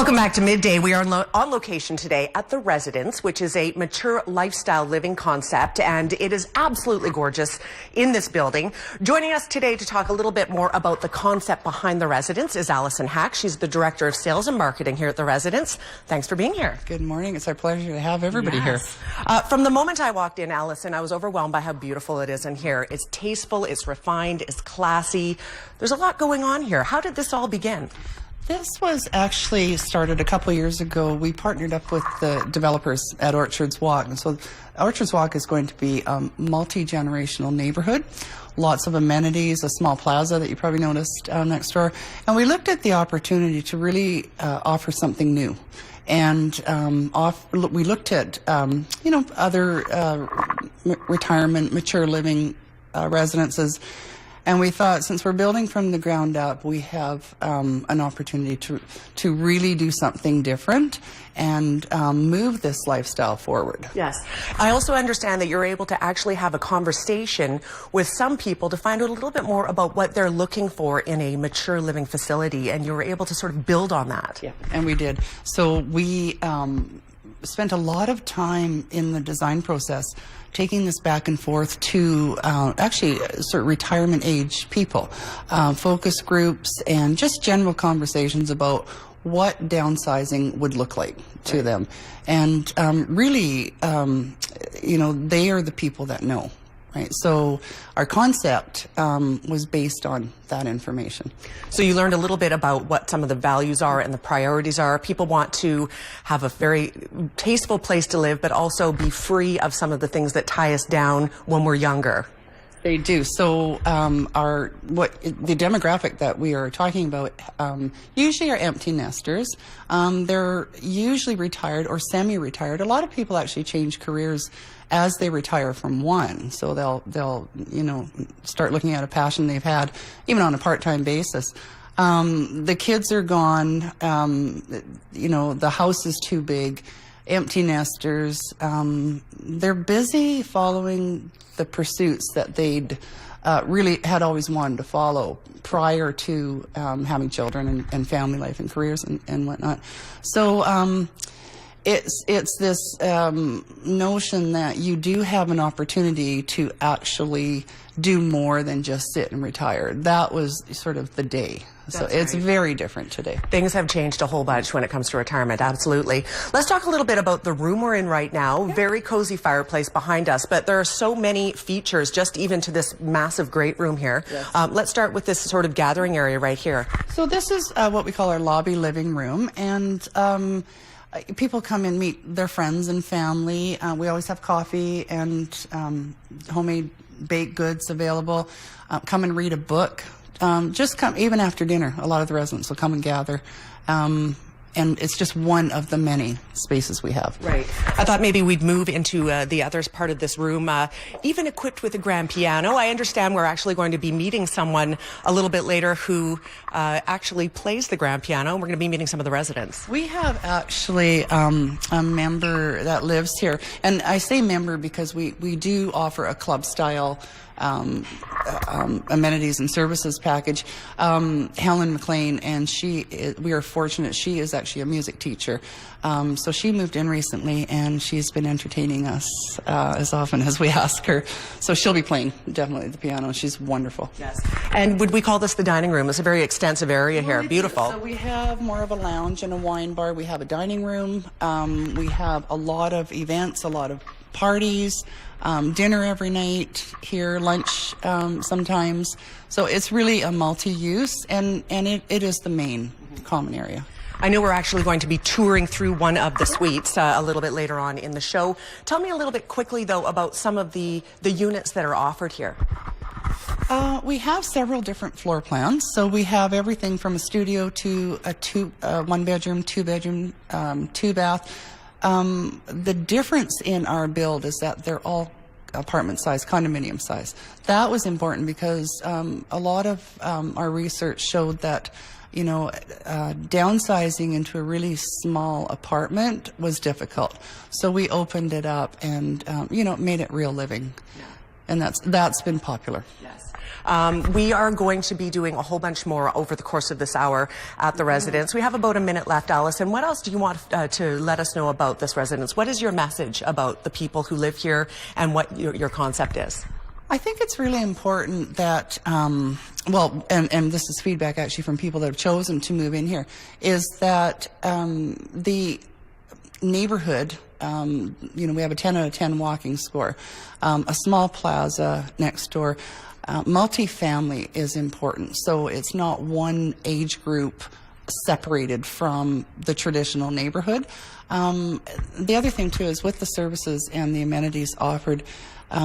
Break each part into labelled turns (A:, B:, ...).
A: Welcome back to Midday. We are on location today at the Residence, which is a mature lifestyle living concept, and it is absolutely gorgeous in this building. Joining us today to talk a little bit more about the concept behind the Residence is Allison Haqq. She's the Director of Sales and Marketing here at the Residence. Thanks for being here.
B: Good morning. It's our pleasure to have everybody here.
A: From the moment I walked in, Allison, I was overwhelmed by how beautiful it is in here. It's tasteful, it's refined, it's classy. There's a lot going on here. How did this all begin?
B: This was actually started a couple of years ago. We partnered up with the developers at Orchards Walk. And so Orchards Walk is going to be a multi-generational neighborhood. Lots of amenities, a small plaza that you probably noticed next door. And we looked at the opportunity to really offer something new. And we looked at, other retirement, mature living residences. And we thought, since we're building from the ground up, we have an opportunity to really do something different and move this lifestyle forward.
A: Yes. I also understand that you're able to actually have a conversation with some people to find out a little bit more about what they're looking for in a mature living facility, and you were able to sort of build on that.
B: Yeah, and we did. So we spent a lot of time in the design process taking this back and forth to actually sort of retirement age people, focus groups, and just general conversations about what downsizing would look like to them. And really, they are the people that know. Right. So our concept was based on that information.
A: So you learned a little bit about what some of the values are and the priorities are. People want to have a very tasteful place to live, but also be free of some of the things that tie us down when we're younger.
B: They do. So the demographic that we are talking about usually are empty nesters. They're usually retired or semi-retired. A lot of people actually change careers as they retire from one. So they'll start looking at a passion they've had even on a part-time basis. The kids are gone. The house is too big. Empty nesters. They're busy following the pursuits that they'd really had always wanted to follow prior to having children and family life and careers and whatnot. So it's this notion that you do have an opportunity to actually do more than just sit and retire. That was sort of the day. So it's very different today.
A: Things have changed a whole bunch when it comes to retirement, absolutely. Let's talk a little bit about the room we're in right now. Yeah. Very cozy fireplace behind us, but there are so many features just even to this massive great room here. Yes. Let's start with this sort of gathering area right here.
B: So this is what we call our lobby living room, and people come and meet their friends and family. We always have coffee and homemade baked goods available. Come and read a book. Just come, even after dinner, a lot of the residents will come and gather. And it's just one of the many spaces we have.
A: Right. I thought maybe we'd move into the other part of this room, even equipped with a grand piano. I understand we're actually going to be meeting someone a little bit later who actually plays the grand piano. We're going to be meeting some of the residents.
B: We have actually a member that lives here. And I say member because we do offer a club-style amenities and services package. Helen McLean, and we are fortunate, she is actually a music teacher. So she moved in recently, and she's been entertaining us as often as we ask her. So she'll be playing definitely the piano. She's wonderful.
A: Yes. And would we call this the dining room? It's a very extensive area here. Beautiful.
B: So we have more of a lounge and a wine bar. We have a dining room. We have a lot of events, a lot of parties, dinner every night here, lunch sometimes. So it's really a multi-use, and it is the main common area.
A: I know we're actually going to be touring through one of the suites a little bit later on in the show. Tell me a little bit quickly, though, about some of the units that are offered here.
B: We have several different floor plans. So we have everything from a studio to a one-bedroom, two-bedroom, two-bath. The difference in our build is that they're all apartment size, condominium size. That was important because a lot of our research showed that downsizing into a really small apartment was difficult. So we opened it up and made it real living. Yeah. And that's been popular.
A: Yes. We are going to be doing a whole bunch more over the course of this hour at the residence. We have about a minute left, Allison. What else do you want to let us know about this residence? What is your message about the people who live here and what your concept is?
B: I think it's really important that, well, and this is feedback actually from people that have chosen to move in here, is that the neighborhood, you know, we have a 10 out of 10 walking score, a small plaza next door. Multifamily is important, so it's not one age group separated from the traditional neighborhood. The other thing too is with the services and the amenities offered,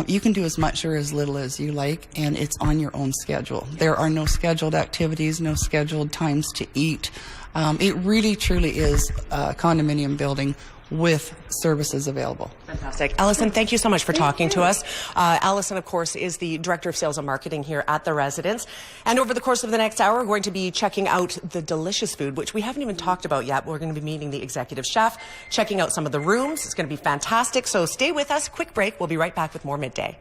B: you can do as much or as little as you like, and it's on your own schedule. There are no scheduled activities, no scheduled times to eat. It really truly is a condominium building with services available.
A: Fantastic. Allison, thank you so much for talking to us. Allison, of course, is the Director of Sales and Marketing here at the residence. And over the course of the next hour, we're going to be checking out the delicious food, which we haven't even talked about yet. We're going to be meeting the executive chef, checking out some of the rooms. It's going to be fantastic. So stay with us. Quick break. We'll be right back with more Midday.